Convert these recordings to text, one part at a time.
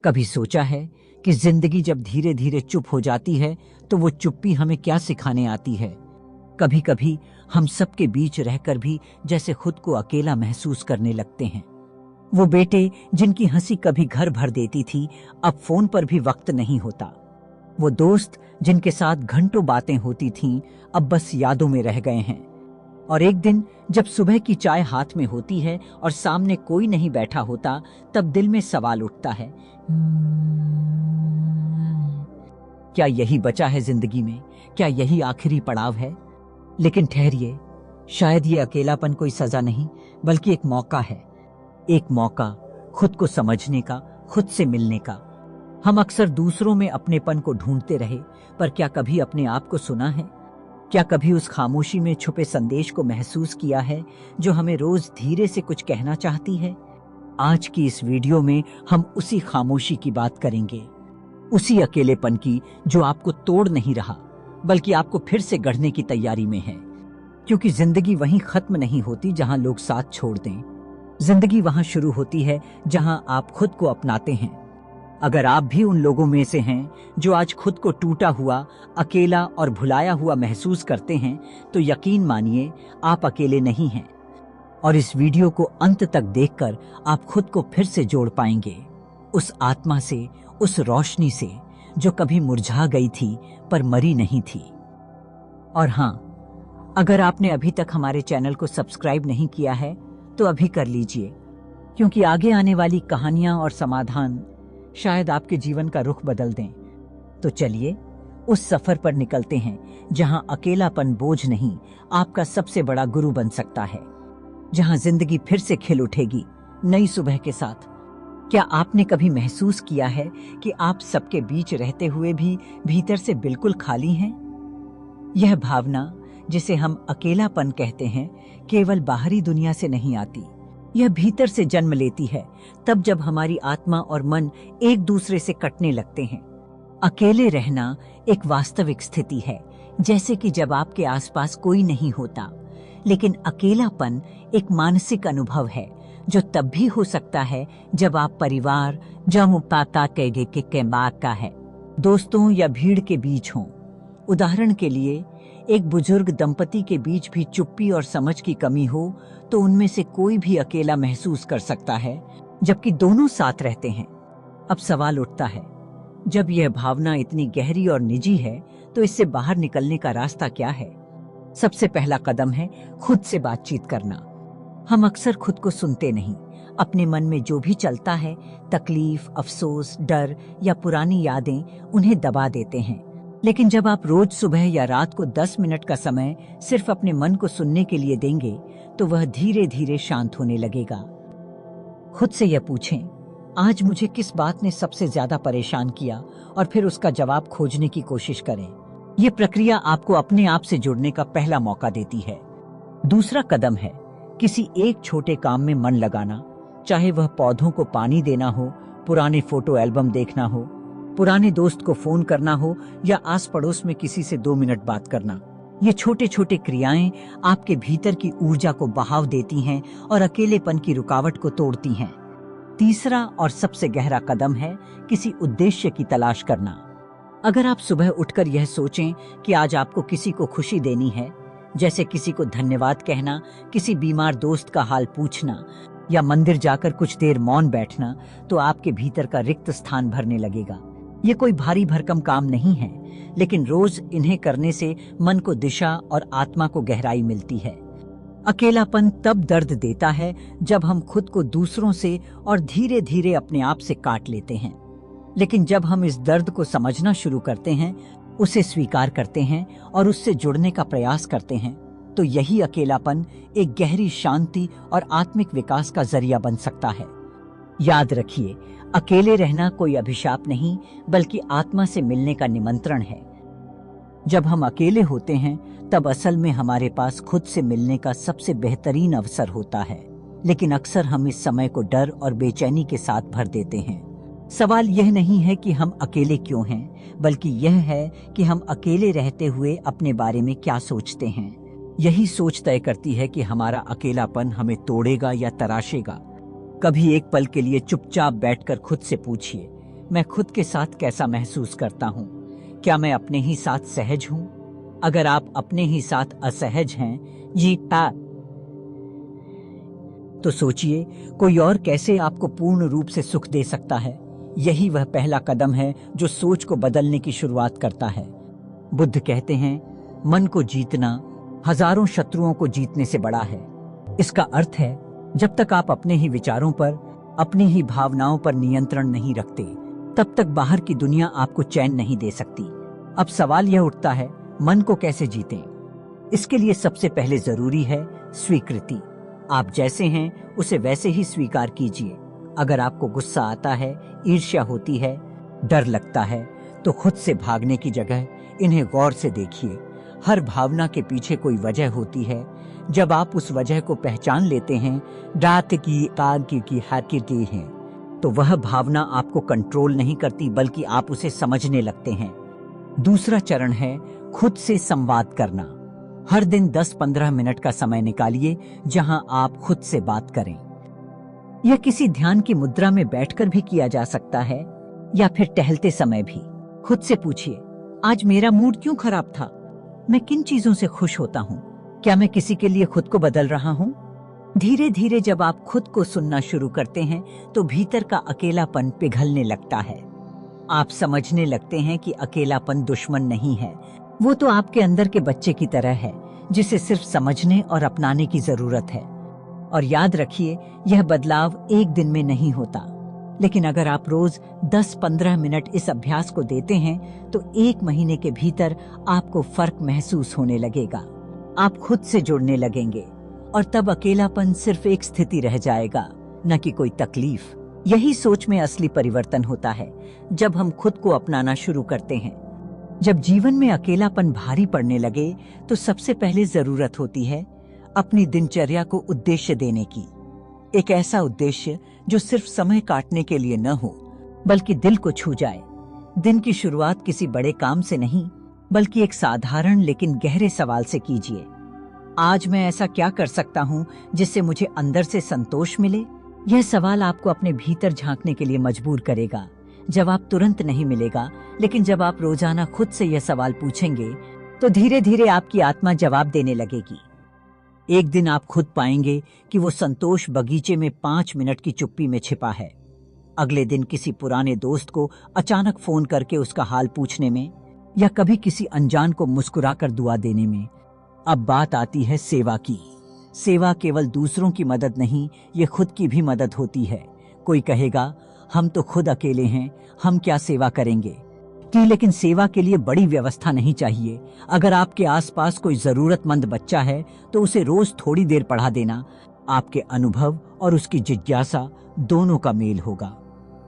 कभी सोचा है कि जिंदगी जब धीरे धीरे चुप हो जाती है तो वो चुप्पी हमें क्या सिखाने आती है। कभी कभी हम सबके बीच रहकर भी जैसे खुद को अकेला महसूस करने लगते हैं। वो बेटे जिनकी हंसी कभी घर भर देती थी, अब फोन पर भी वक्त नहीं होता। वो दोस्त जिनके साथ घंटों बातें होती थीं, अब बस यादों में रह गए हैं। और एक दिन जब सुबह की चाय हाथ में होती है और सामने कोई नहीं बैठा होता, तब दिल में सवाल उठता है, क्या यही बचा है जिंदगी में? क्या यही आखिरी पड़ाव है? लेकिन ठहरिए, शायद ये अकेलापन कोई सजा नहीं बल्कि एक मौका है। एक मौका खुद को समझने का, खुद से मिलने का। हम अक्सर दूसरों में अपनेपन को ढूंढते रहे, पर क्या कभी अपने आप को सुना है? क्या कभी उस खामोशी में छुपे संदेश को महसूस किया है जो हमें रोज धीरे से कुछ कहना चाहती है? आज की इस वीडियो में हम उसी खामोशी की बात करेंगे, उसी अकेलेपन की जो आपको तोड़ नहीं रहा बल्कि आपको फिर से गढ़ने की तैयारी में है। क्योंकि जिंदगी वहीं खत्म नहीं होती जहां लोग साथ छोड़ दें। जिंदगी वहां शुरू होती है जहां आप खुद को अपनाते हैं। अगर आप भी उन लोगों में से हैं जो आज खुद को टूटा हुआ, अकेला और भुलाया हुआ महसूस करते हैं, तो यकीन मानिए आप अकेले नहीं हैं। और इस वीडियो को अंत तक देखकर आप खुद को फिर से जोड़ पाएंगे उस आत्मा से, उस रोशनी से जो कभी मुरझा गई थी पर मरी नहीं थी। और हां, अगर आपने अभी तक हमारे चैनल को सब्सक्राइब नहीं किया है तो अभी कर लीजिए, क्योंकि आगे आने वाली कहानियां और समाधान शायद आपके जीवन का रुख बदल दें। तो चलिए उस सफर पर निकलते हैं जहां अकेलापन बोझ नहीं, आपका सबसे बड़ा गुरु बन सकता है। जहां जिंदगी फिर से खिल उठेगी नई सुबह के साथ। क्या आपने कभी महसूस किया है कि आप सबके बीच रहते हुए भी भीतर से बिल्कुल खाली हैं? यह भावना जिसे हम अकेलापन कहते हैं, केवल बाहरी दुनिया से नहीं आती। यह भीतर से जन्म लेती है तब जब हमारी आत्मा और मन एक दूसरे से कटने लगते हैं। अकेले रहना एक वास्तविक स्थिति है, जैसे कि जब आपके आसपास कोई नहीं होता। लेकिन अकेलापन एक मानसिक अनुभव है जो तब भी हो सकता है जब आप परिवार, का है, दोस्तों या भीड़ के बीच हों। उदाहरण के लिए, एक बुजुर्ग दंपति के बीच भी चुप्पी और समझ की कमी हो तो उनमें से कोई भी अकेला महसूस कर सकता है, जबकि दोनों साथ रहते हैं। अब सवाल उठता है, जब यह भावना इतनी गहरी और निजी है तो इससे बाहर निकलने का रास्ता क्या है? सबसे पहला कदम है खुद से बातचीत करना। हम अक्सर खुद को सुनते नहीं। अपने मन में जो भी चलता है, तकलीफ, अफसोस, डर या पुरानी यादें, उन्हें दबा देते हैं। लेकिन जब आप रोज सुबह या रात को 10 मिनट का समय सिर्फ अपने मन को सुनने के लिए देंगे तो वह धीरे धीरे शांत होने लगेगा। खुद से यह पूछें, आज मुझे किस बात ने सबसे ज्यादा परेशान किया, और फिर उसका जवाब खोजने की कोशिश करें। यह प्रक्रिया आपको अपने आप से जुड़ने का पहला मौका देती है। दूसरा कदम है किसी एक छोटे काम में मन लगाना, चाहे वह पौधों को पानी देना हो, पुराने फोटो एल्बम देखना हो, पुराने दोस्त को फोन करना हो या आस पड़ोस में किसी से 2 मिनट बात करना। ये छोटे छोटे क्रियाएं आपके भीतर की ऊर्जा को बहाव देती हैं और अकेलेपन की रुकावट को तोड़ती हैं। तीसरा और सबसे गहरा कदम है किसी उद्देश्य की तलाश करना। अगर आप सुबह उठकर यह सोचें कि आज आपको किसी को खुशी देनी है, जैसे किसी को धन्यवाद कहना, किसी बीमार दोस्त का हाल पूछना या मंदिर जाकर कुछ देर मौन बैठना, तो आपके भीतर का रिक्त स्थान भरने लगेगा। ये कोई भारी भरकम काम नहीं है, लेकिन रोज इन्हें करने से मन को दिशा और आत्मा को गहराई मिलती है। अकेलापन तब दर्द देता है जब हम खुद को दूसरों से और धीरे धीरे अपने आप से काट लेते हैं। लेकिन जब हम इस दर्द को समझना शुरू करते हैं, उसे स्वीकार करते हैं और उससे जुड़ने का प्रयास करते हैं, तो यही अकेलापन एक गहरी शांति और आत्मिक विकास का जरिया बन सकता है। याद रखिए, अकेले रहना कोई अभिशाप नहीं बल्कि आत्मा से मिलने का निमंत्रण है। जब हम अकेले होते हैं तब असल में हमारे पास खुद से मिलने का सबसे बेहतरीन अवसर होता है। लेकिन अक्सर हम इस समय को डर और बेचैनी के साथ भर देते हैं। सवाल यह नहीं है कि हम अकेले क्यों हैं, बल्कि यह है कि हम अकेले रहते हुए अपने बारे में क्या सोचते हैं। यही सोच तय करती है कि हमारा अकेलापन हमें तोड़ेगा या तराशेगा। कभी एक पल के लिए चुपचाप बैठकर खुद से पूछिए, मैं खुद के साथ कैसा महसूस करता हूँ? क्या मैं अपने ही साथ सहज हूँ? अगर आप अपने ही साथ असहज हैं, तो सोचिए कोई और कैसे आपको पूर्ण रूप से सुख दे सकता है। यही वह पहला कदम है जो सोच को बदलने की शुरुआत करता है। बुद्ध कहते हैं, मन को जीतना हजारों शत्रुओं को जीतने से बड़ा है। इसका अर्थ है, जब तक आप अपने ही विचारों पर, अपनी ही भावनाओं पर नियंत्रण नहीं रखते, तब तक बाहर की दुनिया आपको चैन नहीं दे सकती। अब सवाल यह उठता है, मन को कैसे जीतें? इसके लिए सबसे पहले जरूरी है स्वीकृति। आप जैसे हैं उसे वैसे ही स्वीकार कीजिए। अगर आपको गुस्सा आता है, ईर्ष्या होती है, डर लगता है, तो खुद से भागने की जगह इन्हें गौर से देखिए। हर भावना के पीछे कोई वजह होती है। जब आप उस वजह को पहचान लेते हैं, तो वह भावना आपको कंट्रोल नहीं करती, बल्कि आप उसे समझने लगते हैं। दूसरा चरण है खुद से संवाद करना। हर दिन 10-15 मिनट का समय निकालिए जहां आप खुद से बात करें। यह किसी ध्यान की मुद्रा में बैठकर भी किया जा सकता है, या फिर टहलते समय भी। खुद से पूछिए, आज मेरा मूड क्यों खराब था? मैं किन चीजों से खुश होता हूँ? क्या मैं किसी के लिए खुद को बदल रहा हूँ? धीरे धीरे जब आप खुद को सुनना शुरू करते हैं, तो भीतर का अकेलापन पिघलने लगता है। आप समझने लगते हैं कि अकेलापन दुश्मन नहीं है, वो तो आपके अंदर के बच्चे की तरह है, जिसे सिर्फ समझने और अपनाने की जरूरत है। और याद रखिए, यह बदलाव एक दिन में नहीं होता, लेकिन अगर आप रोज 10-15 मिनट इस अभ्यास को देते हैं, तो 1 महीने के भीतर आपको फर्क महसूस होने लगेगा। आप खुद से जुड़ने लगेंगे, और तब अकेलापन सिर्फ एक स्थिति रह जाएगा, न कि कोई तकलीफ। यही सोच में असली परिवर्तन होता है, जब हम खुद को अपनाना शुरू करते हैं। जब जीवन में अकेलापन भारी पड़ने लगे, तो सबसे पहले जरूरत होती है अपनी दिनचर्या को उद्देश्य देने की। एक ऐसा उद्देश्य जो सिर्फ समय काटने के लिए न हो, बल्कि दिल को छू जाए। दिन की शुरुआत किसी बड़े काम से नहीं, बल्कि एक साधारण लेकिन गहरे सवाल से कीजिए। आज मैं ऐसा क्या कर सकता हूँ जिससे मुझे अंदर से संतोष मिले? यह सवाल आपको अपने भीतर झांकने के लिए मजबूर करेगा। जवाब तुरंत नहीं मिलेगा, लेकिन जब आप रोजाना खुद से यह सवाल पूछेंगे, तो धीरे धीरे आपकी आत्मा जवाब देने लगेगी। एक दिन आप खुद पाएंगे कि वो संतोष बगीचे में 5 मिनट की चुप्पी में छिपा है। अगले दिन किसी पुराने दोस्त को अचानक फोन करके उसका हाल पूछने में, या कभी किसी अनजान को मुस्कुराकर दुआ देने में। अब बात आती है सेवा की। सेवा केवल दूसरों की मदद नहीं, ये खुद की भी मदद होती है। कोई कहेगा, हम तो खुद अकेले हैं, हम क्या सेवा करेंगे? लेकिन सेवा के लिए बड़ी व्यवस्था नहीं चाहिए। अगर आपके आसपास कोई जरूरतमंद बच्चा है, तो उसे रोज थोड़ी देर पढ़ा देना आपके अनुभव और उसकी जिज्ञासा दोनों का मेल होगा।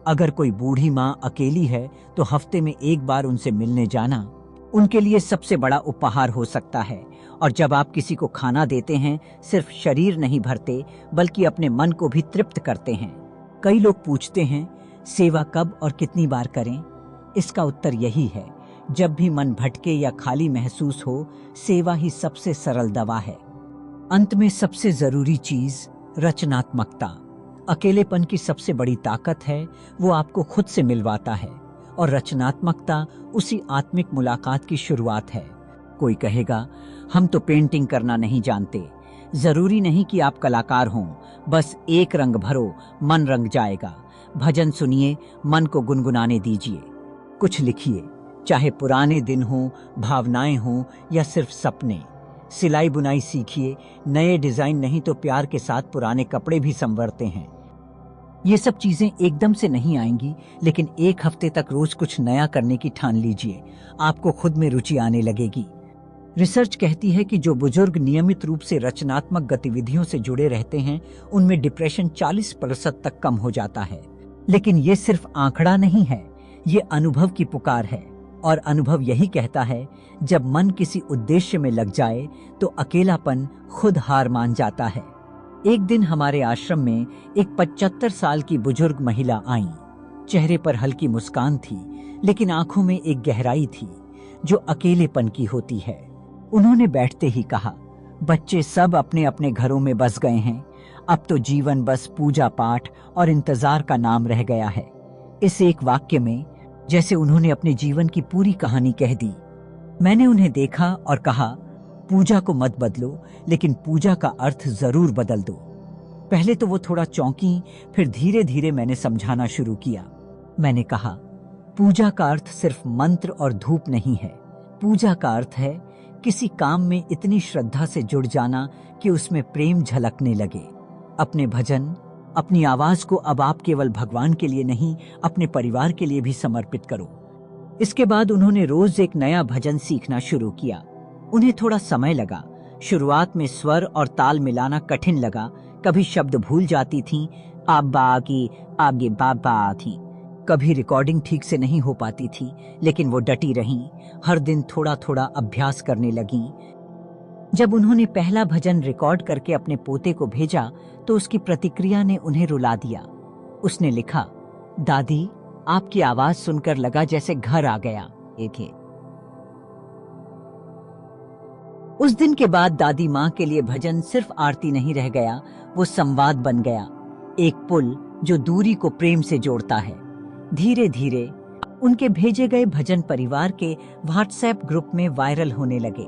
अगर कोई बूढ़ी माँ अकेली है, तो हफ्ते में 1 बार उनसे मिलने जाना उनके लिए सबसे बड़ा उपहार हो सकता है। और जब आप किसी को खाना देते हैं, सिर्फ शरीर नहीं भरते, बल्कि अपने मन को भी तृप्त करते हैं। कई लोग पूछते हैं, सेवा कब और कितनी बार करें? इसका उत्तर यही है, जब भी मन भटके या खाली महसूस हो, सेवा ही सबसे सरल दवा है। अंत में सबसे जरूरी चीज रचनात्मकता। अकेलेपन की सबसे बड़ी ताकत है, वो आपको खुद से मिलवाता है, और रचनात्मकता उसी आत्मिक मुलाकात की शुरुआत है। कोई कहेगा, हम तो पेंटिंग करना नहीं जानते। जरूरी नहीं कि आप कलाकार हों, बस एक रंग भरो, मन रंग जाएगा। भजन सुनिए, मन को गुनगुनाने दीजिए। कुछ लिखिए, चाहे पुराने दिन हो, भावनाएं हों, या सिर्फ सपने। सिलाई बुनाई सीखिए, नए डिजाइन नहीं तो प्यार के साथ पुराने कपड़े भी संवरते हैं। ये सब चीजें एकदम से नहीं आएंगी, लेकिन 1 हफ्ते तक रोज कुछ नया करने की ठान लीजिए, आपको खुद में रुचि आने लगेगी। रिसर्च कहती है कि जो बुजुर्ग नियमित रूप से रचनात्मक गतिविधियों से जुड़े रहते हैं, उनमें डिप्रेशन 40% तक कम हो जाता है। लेकिन ये सिर्फ आंकड़ा नहीं है, ये अनुभव की पुकार है। और अनुभव यही कहता है, जब मन किसी उद्देश्य में लग जाए, तो अकेलापन खुद हार मान जाता है। एक दिन हमारे आश्रम में एक 75 साल की बुजुर्ग महिला आई। चेहरे पर हल्की मुस्कान थी, लेकिन आंखों में एक गहराई थी जो अकेलेपन की होती है। उन्होंने बैठते ही कहा, बच्चे सब अपने अपने घरों में बस गए हैं, अब तो जीवन बस पूजा पाठ और इंतजार का नाम रह गया है। इस एक वाक्य में जैसे उन्होंने अपने जीवन की पूरी कहानी कह दी। मैंने उन्हें देखा और कहा, पूजा को मत बदलो, लेकिन पूजा का अर्थ जरूर बदल दो। पहले तो वो थोड़ा चौंकी, फिर धीरे धीरे मैंने समझाना शुरू किया। मैंने कहा, पूजा का अर्थ सिर्फ मंत्र और धूप नहीं है। पूजा का अर्थ है किसी काम में इतनी श्रद्धा से जुड़ जाना कि उसमें प्रेम झलकने लगे। अपने भजन, अपनी आवाज को अब आप केवल भगवान के लिए नहीं, अपने परिवार के लिए भी समर्पित करो। इसके बाद उन्होंने रोज एक नया भजन सीखना शुरू किया। उन्हें थोड़ा समय लगा। शुरुआत में स्वर और ताल मिलाना कठिन लगा। कभी शब्द भूल जाती थीं, आबा की आगे बाबा थी। कभी रिकॉर्डिंग ठीक से नहीं हो पाती थी, लेकिन वो डटी रहीं। हर दिन थोड़ा थोड़ा अभ्यास करने लगीं। जब उन्होंने पहला भजन रिकॉर्ड करके अपने पोते को भेजा तो उसकी प्रतिक्रिया ने उन्हें रुला दिया। उसने लिखा, दादी, आपकी आवाज सुनकर लगा जैसे घर आ गया। उस दिन के बाद दादी माँ के लिए भजन सिर्फ आरती नहीं रह गया, वो संवाद बन गया, एक पुल जो दूरी को प्रेम से जोड़ता है। धीरे धीरे उनके भेजे गए भजन परिवार के व्हाट्सएप ग्रुप में वायरल होने लगे।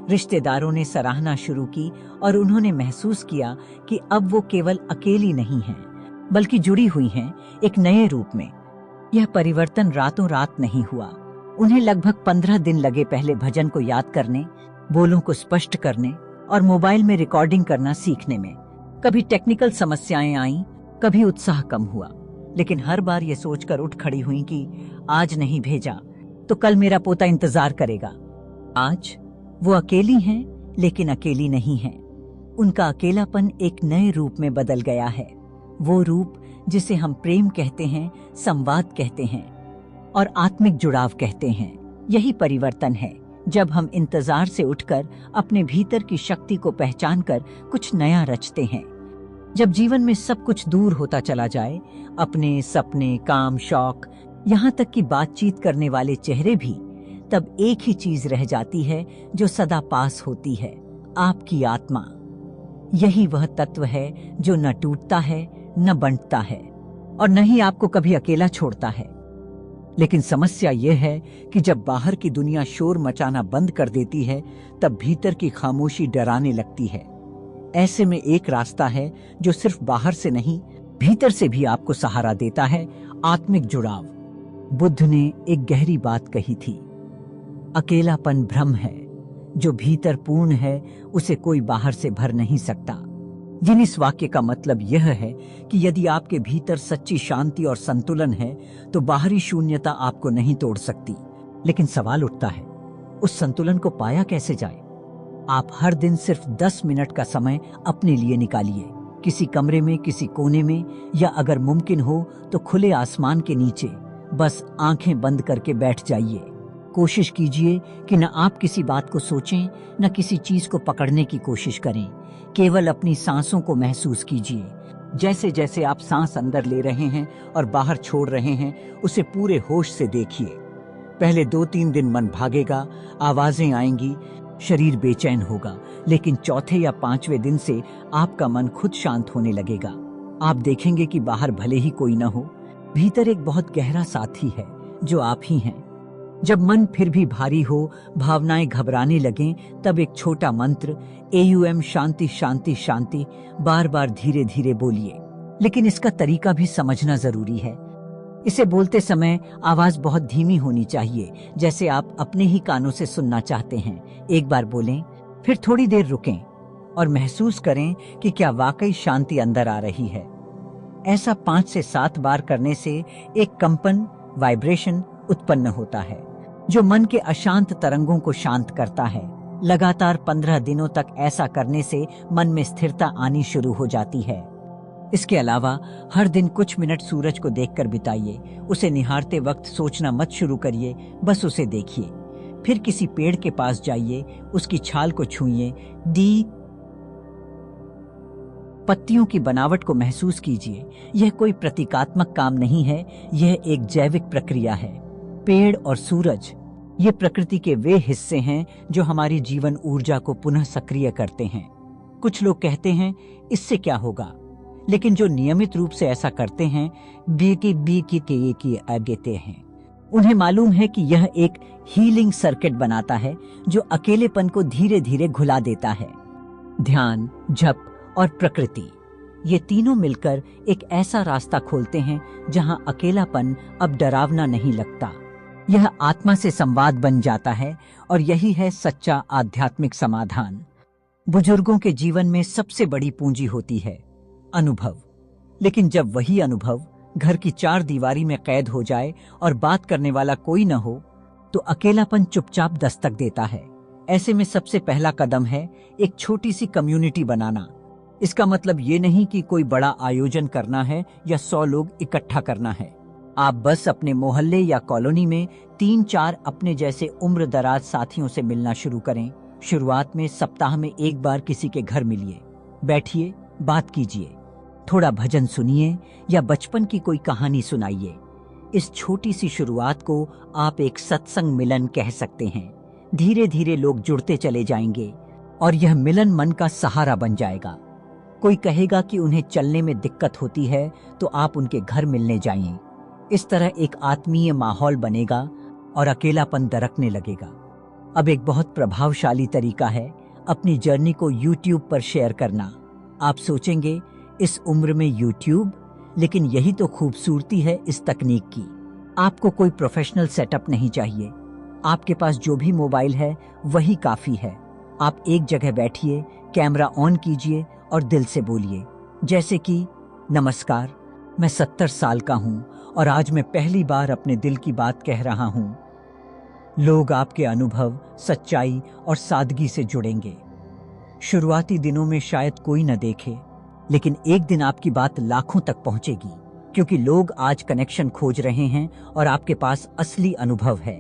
रिश्तेदारों ने सराहना शुरू की और उन्होंने महसूस किया कि अब वो केवल अकेली नहीं हैं, बल्कि जुड़ी हुई हैं एक नए रूप में। यह परिवर्तन रातों रात नहीं हुआ। उन्हें लगभग 15 दिन लगे पहले भजन को याद करने, बोलों को स्पष्ट करने और मोबाइल में रिकॉर्डिंग करना सीखने में। कभी टेक्निकल समस्याएं आईं, कभी उत्साह कम हुआ, लेकिन हर बार ये सोचकर उठ खड़ी हुई कि आज नहीं भेजा तो कल मेरा पोता इंतजार करेगा। आज वो अकेली हैं, लेकिन अकेली नहीं हैं। उनका अकेलापन एक नए रूप में बदल गया है। वो रूप जिसे हम प्रेम कहते हैं, संवाद कहते हैं और आत्मिक जुड़ाव कहते हैं। यही परिवर्तन है, जब हम इंतजार से उठकर अपने भीतर की शक्ति को पहचानकर कुछ नया रचते हैं। जब जीवन में सब कुछ दूर होता चला जाए, अपने सपने, काम, शौक, यहाँ तक कि बातचीत करने वाले चेहरे भी, तब एक ही चीज रह जाती है जो सदा पास होती है, आपकी आत्मा। यही वह तत्व है जो न टूटता है, न बंटता है और न ही आपको कभी अकेला छोड़ता है। लेकिन समस्या यह है कि जब बाहर की दुनिया शोर मचाना बंद कर देती है, तब भीतर की खामोशी डराने लगती है। ऐसे में एक रास्ता है जो सिर्फ बाहर से नहीं, भीतर से भी आपको सहारा देता है, आत्मिक जुड़ाव। बुद्ध ने एक गहरी बात कही थी, अकेलापन भ्रम है, जो भीतर पूर्ण है उसे कोई बाहर से भर नहीं सकता। इस वाक्य का मतलब यह है कि यदि आपके भीतर सच्ची शांति और संतुलन है तो बाहरी शून्यता आपको नहीं तोड़ सकती। लेकिन सवाल उठता है, उस संतुलन को पाया कैसे जाए? आप हर दिन सिर्फ 10 मिनट का समय अपने लिए निकालिए, किसी कमरे में, किसी कोने में, या अगर मुमकिन हो तो खुले आसमान के नीचे बस आंखें बंद करके बैठ जाइए। कोशिश कीजिए कि न आप किसी बात को सोचें, न किसी चीज को पकड़ने की कोशिश करें। केवल अपनी सांसों को महसूस कीजिए। जैसे जैसे आप सांस अंदर ले रहे हैं और बाहर छोड़ रहे हैं, उसे पूरे होश से देखिए। पहले 2-3 दिन मन भागेगा, आवाजें आएंगी, शरीर बेचैन होगा, लेकिन चौथे या 5वें दिन से आपका मन खुद शांत होने लगेगा। आप देखेंगे कि बाहर भले ही कोई न हो, भीतर एक बहुत गहरा साथी है जो आप ही हैं। जब मन फिर भी भारी हो, भावनाएं घबराने लगें, तब एक छोटा मंत्र AUM शांति शांति शांति बार बार धीरे धीरे बोलिए। लेकिन इसका तरीका भी समझना जरूरी है। इसे बोलते समय आवाज बहुत धीमी होनी चाहिए, जैसे आप अपने ही कानों से सुनना चाहते हैं। एक बार बोलें, फिर थोड़ी देर रुकें और महसूस करें कि क्या वाकई शांति अंदर आ रही है। ऐसा 5 से 7 बार करने से एक कंपन, वाइब्रेशन उत्पन्न होता है जो मन के अशांत तरंगों को शांत करता है। लगातार 15 दिनों तक ऐसा करने से मन में स्थिरता आनी शुरू हो जाती है। इसके अलावा हर दिन कुछ मिनट सूरज को देखकर बिताइए। उसे निहारते वक्त सोचना मत शुरू करिए, बस उसे देखिए। फिर किसी पेड़ के पास जाइए, उसकी छाल को छूइए, पत्तियों की बनावट को महसूस कीजिए। यह कोई प्रतीकात्मक काम नहीं है, यह एक जैविक प्रक्रिया है। पेड़ और सूरज, ये प्रकृति के वे हिस्से हैं जो हमारी जीवन ऊर्जा को पुनः सक्रिय करते हैं। कुछ लोग कहते हैं, इससे क्या होगा? लेकिन जो नियमित रूप से ऐसा करते हैं बी की आगेते हैं, उन्हें मालूम है कि यह एक हीलिंग सर्किट बनाता है जो अकेलेपन को धीरे धीरे घुला देता है। ध्यान, जप और प्रकृति, ये तीनों मिलकर एक ऐसा रास्ता खोलते हैं जहां अकेलापन अब डरावना नहीं लगता। यह आत्मा से संवाद बन जाता है और यही है सच्चा आध्यात्मिक समाधान। बुजुर्गों के जीवन में सबसे बड़ी पूंजी होती है अनुभव, लेकिन जब वही अनुभव घर की चार दीवारी में कैद हो जाए और बात करने वाला कोई न हो, तो अकेलापन चुपचाप दस्तक देता है। ऐसे में सबसे पहला कदम है एक छोटी सी कम्युनिटी बनाना। इसका मतलब ये नहीं कि कोई बड़ा आयोजन करना है या 100 लोग इकट्ठा करना है। आप बस अपने मोहल्ले या कॉलोनी में 3-4 अपने जैसे उम्र दराज साथियों से मिलना शुरू करें। शुरुआत में सप्ताह में एक बार किसी के घर मिलिए, बैठिए, बात कीजिए, थोड़ा भजन सुनिए या बचपन की कोई कहानी सुनाइए। इस छोटी सी शुरुआत को आप एक सत्संग मिलन कह सकते हैं। धीरे धीरे लोग जुड़ते चले जाएंगे और यह मिलन मन का सहारा बन जाएगा। कोई कहेगा कि उन्हें चलने में दिक्कत होती है तो आप उनके घर मिलने जाइए। इस तरह एक आत्मीय माहौल बनेगा और अकेलापन दरकने लगेगा। अब एक बहुत प्रभावशाली तरीका है अपनी जर्नी को YouTube पर शेयर करना। आप सोचेंगे, इस उम्र में YouTube? लेकिन यही तो खूबसूरती है इस तकनीक की। आपको कोई प्रोफेशनल सेटअप नहीं चाहिए। आपके पास जो भी मोबाइल है वही काफी है। आप एक जगह बैठिए, कैमरा ऑन कीजिए और दिल से बोलिए, जैसे कि नमस्कार, मैं 70 साल का हूं और आज मैं पहली बार अपने दिल की बात कह रहा हूं। लोग आपके अनुभव, सच्चाई और सादगी से जुड़ेंगे। शुरुआती दिनों में शायद कोई न देखे, लेकिन एक दिन आपकी बात लाखों तक पहुंचेगी, क्योंकि लोग आज कनेक्शन खोज रहे हैं और आपके पास असली अनुभव है।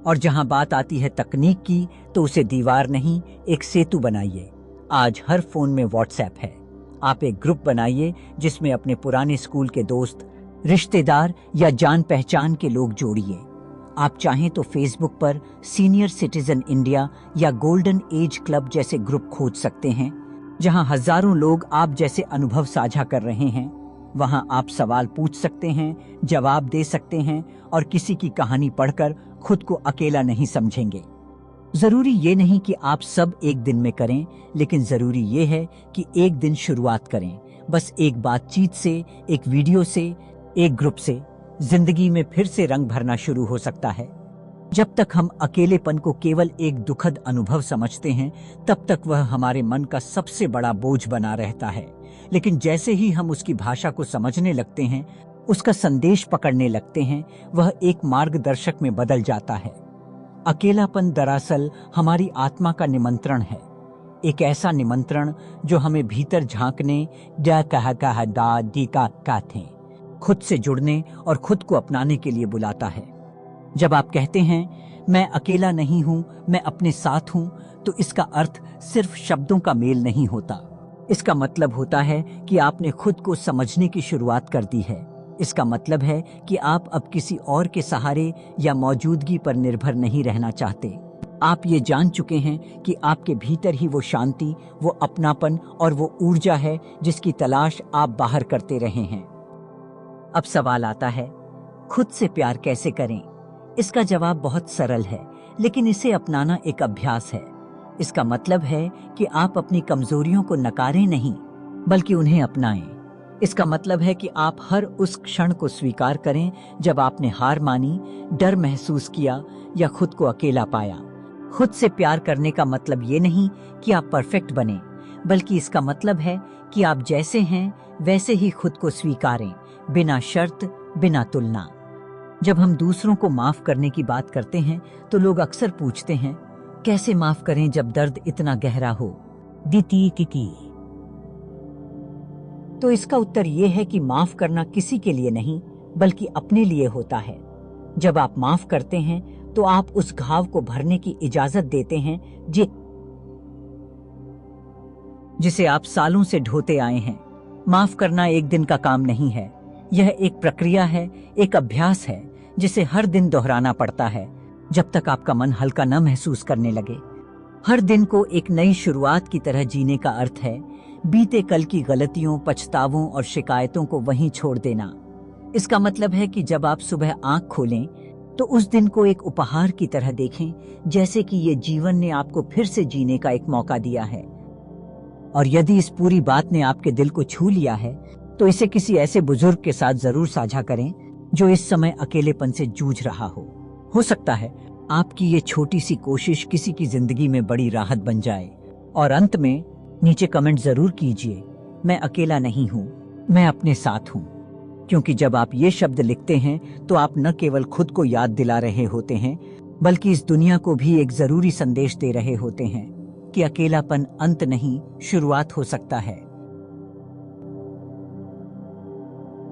और जहां बात आती है तकनीक की, तो उसे दीवार नहीं, एक सेतु बनाइए। आज हर फोन में व्हाट्सएप है। आप एक ग्रुप बनाइए जिसमें अपने पुराने स्कूल के दोस्त, रिश्तेदार या जान पहचान के लोग जोड़िए। आप चाहें तो फेसबुक पर सीनियर सिटीजन इंडिया या गोल्डन एज क्लब जैसे ग्रुप खोज सकते हैं, जहां हजारों लोग आप जैसे अनुभव साझा कर रहे हैं। वहां आप सवाल पूछ सकते हैं, जवाब दे सकते हैं और किसी की कहानी पढ़कर खुद को अकेला नहीं समझेंगे। जरूरी ये नहीं कि आप सब एक दिन में करें, लेकिन जरूरी ये है कि एक दिन शुरुआत करें। बस एक बातचीत से, एक वीडियो से, एक ग्रुप से जिंदगी में फिर से रंग भरना शुरू हो सकता है। जब तक हम अकेलेपन को केवल एक दुखद अनुभव समझते हैं, तब तक वह हमारे मन का सबसे बड़ा बोझ बना रहता है। लेकिन जैसे ही हम उसकी भाषा को समझने लगते हैं, उसका संदेश पकड़ने लगते हैं, वह एक मार्गदर्शक में बदल जाता है। अकेलापन दरअसल हमारी आत्मा का निमंत्रण है, एक ऐसा निमंत्रण जो हमें भीतर झांकने, खुद से जुड़ने और खुद को अपनाने के लिए बुलाता है। जब आप कहते हैं मैं अकेला नहीं हूं, मैं अपने साथ हूं, तो इसका अर्थ सिर्फ शब्दों का मेल नहीं होता। इसका मतलब होता है कि आपने खुद को समझने की शुरुआत कर दी है। इसका मतलब है कि आप अब किसी और के सहारे या मौजूदगी पर निर्भर नहीं रहना चाहते। आप ये जान चुके हैं कि आपके भीतर ही वो शांति, वो अपनापन और वो ऊर्जा है जिसकी तलाश आप बाहर करते रहे हैं। अब सवाल आता है, खुद से प्यार कैसे करें? इसका जवाब बहुत सरल है, लेकिन इसे अपनाना एक अभ्यास है। इसका मतलब है कि आप अपनी कमजोरियों को नकारें नहीं, बल्कि उन्हें अपनाएं। इसका मतलब है कि आप हर उस क्षण को स्वीकार करें जब आपने हार मानी, डर महसूस किया या खुद को अकेला पाया। खुद से प्यार करने का मतलब ये नहीं कि आप परफेक्ट बने, बल्कि इसका मतलब है कि आप जैसे हैं वैसे ही खुद को स्वीकारें, बिना शर्त, बिना तुलना। जब हम दूसरों को माफ करने की बात करते हैं, तो लोग अक्सर पूछते हैं, कैसे माफ करें जब दर्द इतना गहरा हो? तो इसका उत्तर ये है कि माफ करना किसी के लिए नहीं, बल्कि अपने लिए होता है। जब आप माफ करते हैं, तो आप उस घाव को भरने की इजाजत देते हैं जिसे आप सालों से ढोते आए हैं। माफ करना एक दिन का काम नहीं है, यह एक प्रक्रिया है, एक अभ्यास है जिसे हर दिन दोहराना पड़ता है, जब तक आपका मन हल्का न महसूस करने लगे। हर दिन को एक नई शुरुआत की तरह जीने का अर्थ है, बीते कल की गलतियों, पछतावों और शिकायतों को वहीं छोड़ देना। इसका मतलब है कि जब आप सुबह आंख खोलें तो उस दिन को एक उपहार की तरह देखें, जैसे कि ये जीवन ने आपको फिर से जीने का एक मौका दिया है। और यदि इस पूरी बात ने आपके दिल को छू लिया है तो इसे किसी ऐसे बुजुर्ग के साथ जरूर साझा करें जो इस समय अकेलेपन से जूझ रहा हो। हो सकता है आपकी ये छोटी सी कोशिश किसी की जिंदगी में बड़ी राहत बन जाए। और अंत में नीचे कमेंट जरूर कीजिए, मैं अकेला नहीं हूँ, मैं अपने साथ हूँ। क्योंकि जब आप ये शब्द लिखते हैं तो आप न केवल खुद को याद दिला रहे होते हैं, बल्कि इस दुनिया को भी एक जरूरी संदेश दे रहे होते हैं कि अकेलापन अंत नहीं, शुरुआत हो सकता है।